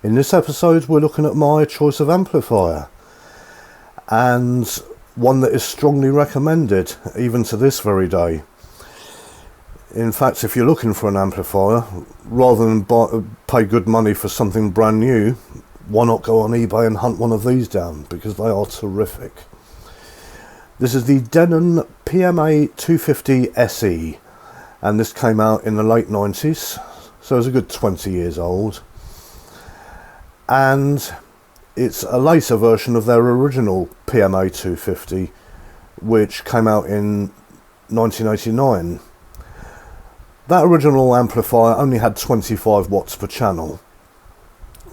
In this episode we're looking at my choice of amplifier, and one that is strongly recommended even to this very day. In fact, if you're looking for an amplifier, rather than pay good money for something brand new, why not go on eBay and hunt one of these down, because they are terrific. This is the Denon PMA-250SE, and this came out in the late 90s, so it's a good 20 years old. And it's a later version of their original PMA-250, which came out in 1989. That original amplifier only had 25 watts per channel,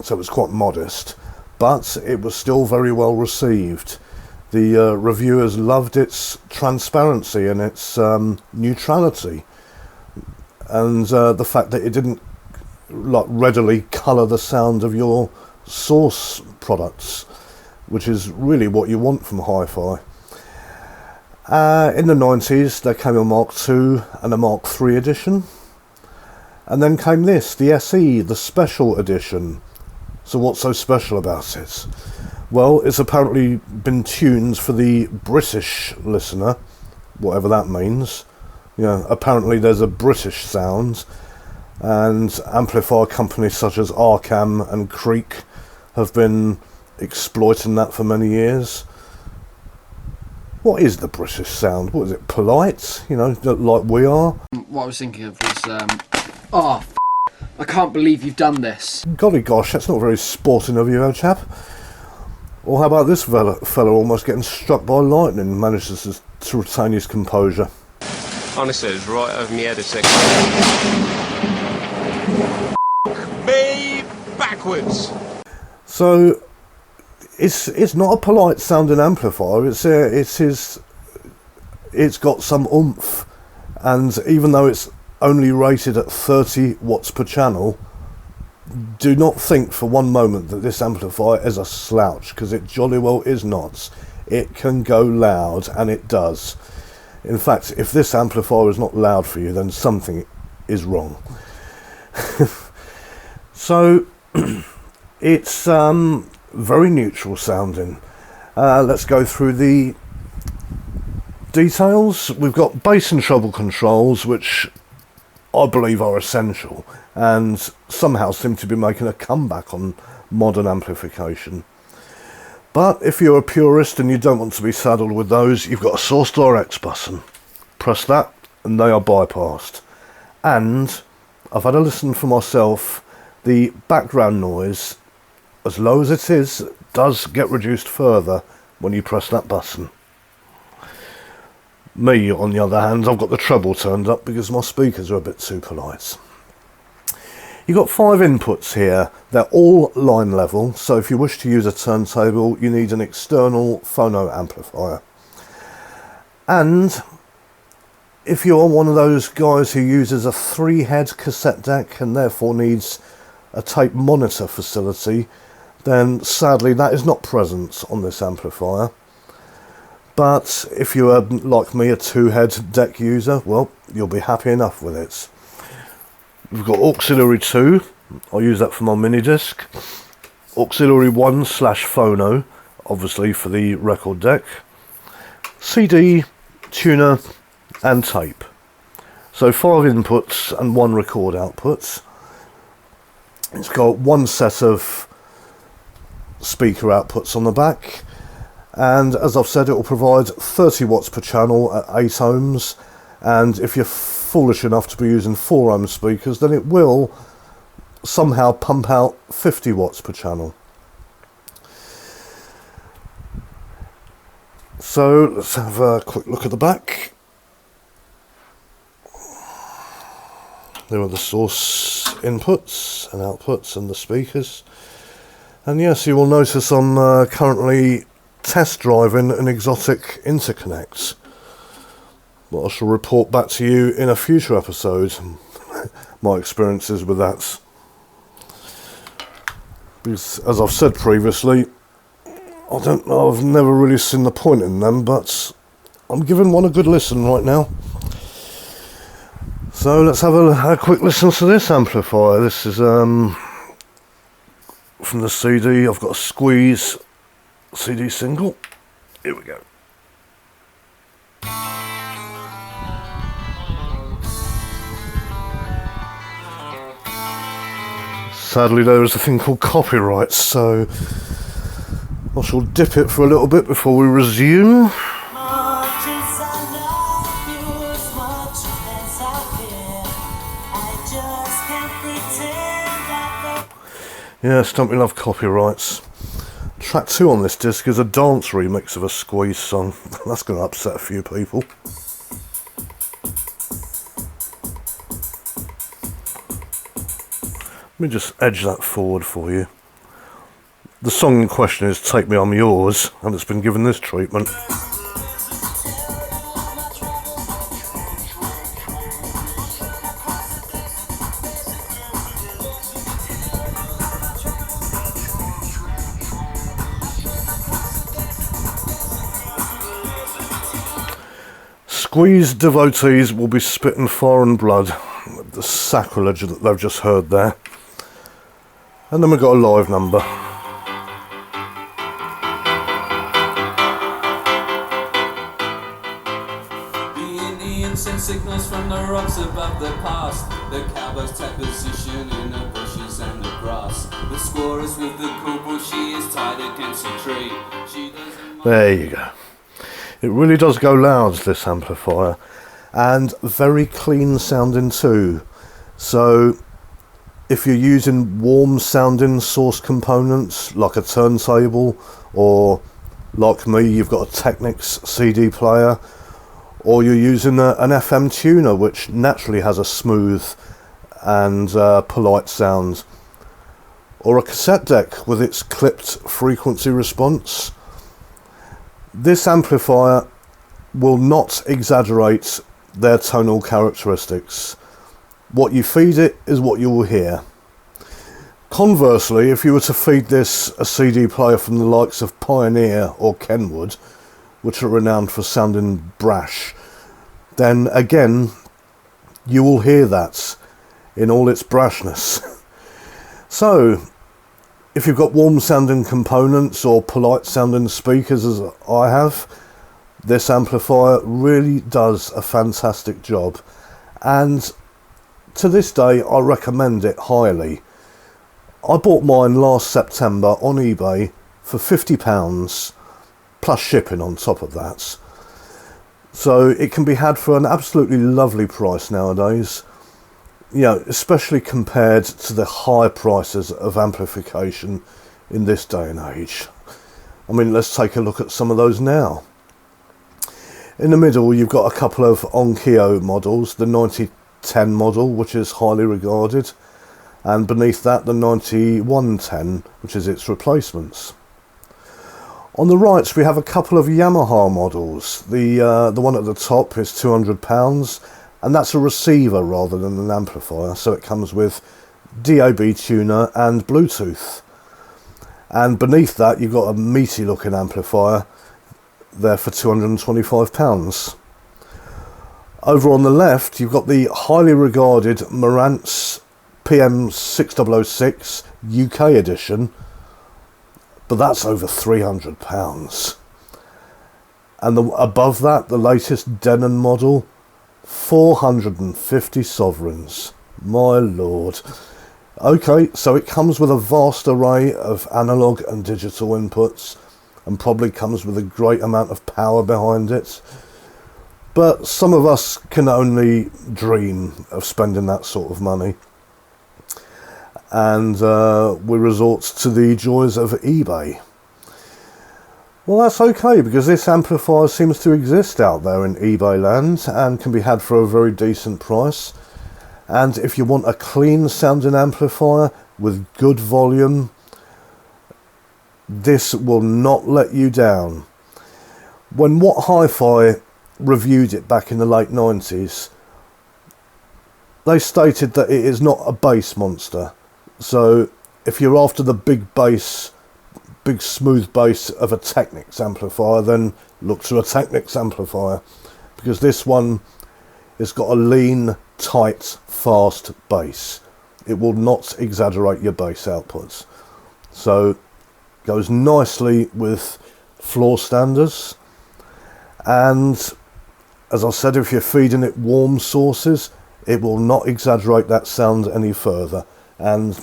so it was quite modest, but it was still very well received. The reviewers loved its transparency and its neutrality, and the fact that it didn't readily colour the sound of your source products, which is really what you want from hi-fi. In the 90s there came a Mark II and a Mark III edition, and then came this, the SE, the special edition. So what's so special about it? Well, it's apparently been tuned for the British listener, whatever that means. Apparently there's a British sound, and amplifier companies such as Arcam and Creek have been exploiting that for many years. What is the British sound? What is it, polite? Like we are? What I was thinking of was, I can't believe you've done this. Golly gosh, that's not very sporting of you, old chap. Or how about this fella almost getting struck by lightning and manages to retain his composure? Honestly, it was right over my head a second. Me backwards. So it's not a polite sounding amplifier. It's got some oomph, and even though it's only rated at 30 watts per channel, do not think for one moment that this amplifier is a slouch, because it jolly well is not. It can go loud, and it does. In fact, if this amplifier is not loud for you, then something is wrong. So it's very neutral sounding. Let's go through the details. We've got bass and treble controls, which I believe are essential, and somehow seem to be making a comeback on modern amplification. But if you're a purist and you don't want to be saddled with those, you've got a source direct button. Press that and they are bypassed. And I've had a listen for myself. The background noise, as low as it is, does get reduced further when you press that button. Me, on the other hand, I've got the treble turned up because my speakers are a bit too polite. You've got 5 inputs here. They're all line level, so if you wish to use a turntable, you need an external phono amplifier. And if you're one of those guys who uses a 3-head cassette deck and therefore needs a tape monitor facility, then sadly that is not present on this amplifier. But if you are, like me, a 2-head deck user, well, you'll be happy enough with it. We've got auxiliary 2, I'll use that for my mini disc. Auxiliary 1/phono, obviously for the record deck. CD, tuner and tape. So 5 inputs and 1 record output. It's got 1 set of speaker outputs on the back, and as I've said, it will provide 30 watts per channel at 8 ohms, and if you're foolish enough to be using 4 ohm speakers, then it will somehow pump out 50 watts per channel. So let's have a quick look at the back. There are the source inputs and outputs and the speakers. And yes, you will notice I'm currently test driving an exotic interconnect. But I shall report back to you in a future episode my experiences with that. Because, as I've said previously, I don't know, I've never really seen the point in them, but I'm giving one a good listen right now. So let's have a quick listen to this amplifier. This is from the CD. I've got a squeeze CD single. Here we go. Sadly, there is a thing called copyright, so I shall dip it for a little bit before we resume. Yes, don't we love copyrights? Track 2 on this disc is a dance remix of a Squeeze song. That's going to upset a few people. Let me just edge that forward for you. The song in question is Take Me I'm Yours, and it's been given this treatment. Squeeze devotees will be spitting fire and blood. The sacrilege that they've just heard there. And then we've got a live number. The Indians send signals from the rocks above the pass. The cowboys take position in the bushes and the grass. The squirrels with the cool bush, she is tied against a tree. She doesn't. There you go. It really does go loud, this amplifier, and very clean sounding too. So if you're using warm sounding source components like a turntable, or like me, you've got a Technics CD player, or you're using an FM tuner which naturally has a smooth and polite sound, or a cassette deck with its clipped frequency response, this amplifier will not exaggerate their tonal characteristics. What you feed it is what you will hear. Conversely, if you were to feed this a CD player from the likes of Pioneer or Kenwood, which are renowned for sounding brash, then again you will hear that in all its brashness. So if you've got warm sounding components or polite sounding speakers as I have, this amplifier really does a fantastic job, and to this day I recommend it highly. I bought mine last September on eBay for £50 plus shipping on top of that, so it can be had for an absolutely lovely price nowadays. You know, especially compared to the high prices of amplification in this day and age. I mean, let's take a look at some of those now. In the middle, you've got a couple of Onkyo models, the 9010 model, which is highly regarded, and beneath that, the 9110, which is its replacements. On the right, we have a couple of Yamaha models. The one at the top is £200, and that's a receiver rather than an amplifier, so it comes with DAB tuner and Bluetooth. And beneath that you've got a meaty looking amplifier there for £225. Over on the left you've got the highly regarded Marantz PM-6006 UK edition, but that's over £300. And above that, the latest Denon model, 450 sovereigns. My lord. Okay, so it comes with a vast array of analog and digital inputs, and probably comes with a great amount of power behind it. But some of us can only dream of spending that sort of money, and we resort to the joys of eBay. Well, that's okay, because this amplifier seems to exist out there in eBay land and can be had for a very decent price. And if you want a clean sounding amplifier with good volume, this will not let you down. When What Hi-Fi reviewed it back in the late 90s, they stated that it is not a bass monster. So if you're after the big bass, big smooth bass of a Technics amplifier, then look to a Technics amplifier, because this one has got a lean, tight, fast bass. It will not exaggerate your bass outputs. so goes nicely with floor standers. And as I said, if you're feeding it warm sources, it will not exaggerate that sound any further. And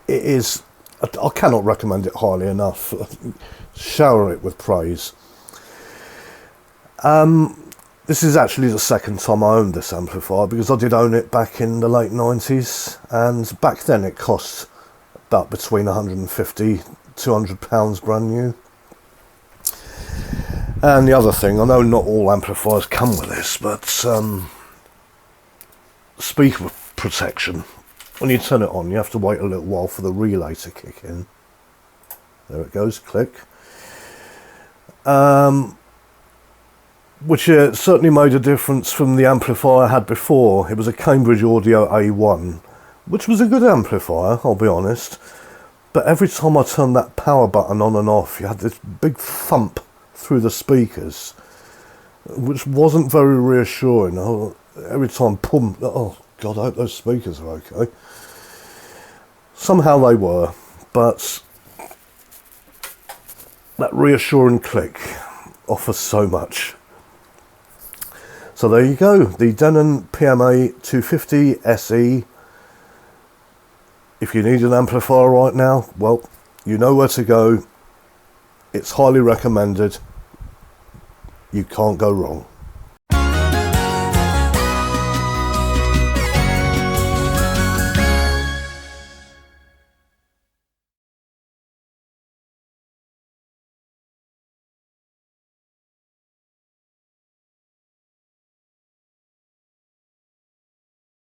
it is, I cannot recommend it highly enough. Shower it with praise. This is actually the second time I owned this amplifier, because I did own it back in the late 90s, and back then it cost about between 150 £200 brand new. And the other thing, I know not all amplifiers come with this, but speaker protection. When you turn it on, you have to wait a little while for the relay to kick in. There it goes, click. Which certainly made a difference from the amplifier I had before. It was a Cambridge Audio A1, which was a good amplifier, I'll be honest. But every time I turned that power button on and off, you had this big thump through the speakers, which wasn't very reassuring. Every time, boom, oh God, I hope those speakers are okay. Somehow they were, but that reassuring click offers so much. So there you go, the Denon PMA-250SE. If you need an amplifier right now, well, you know where to go. It's highly recommended. You can't go wrong.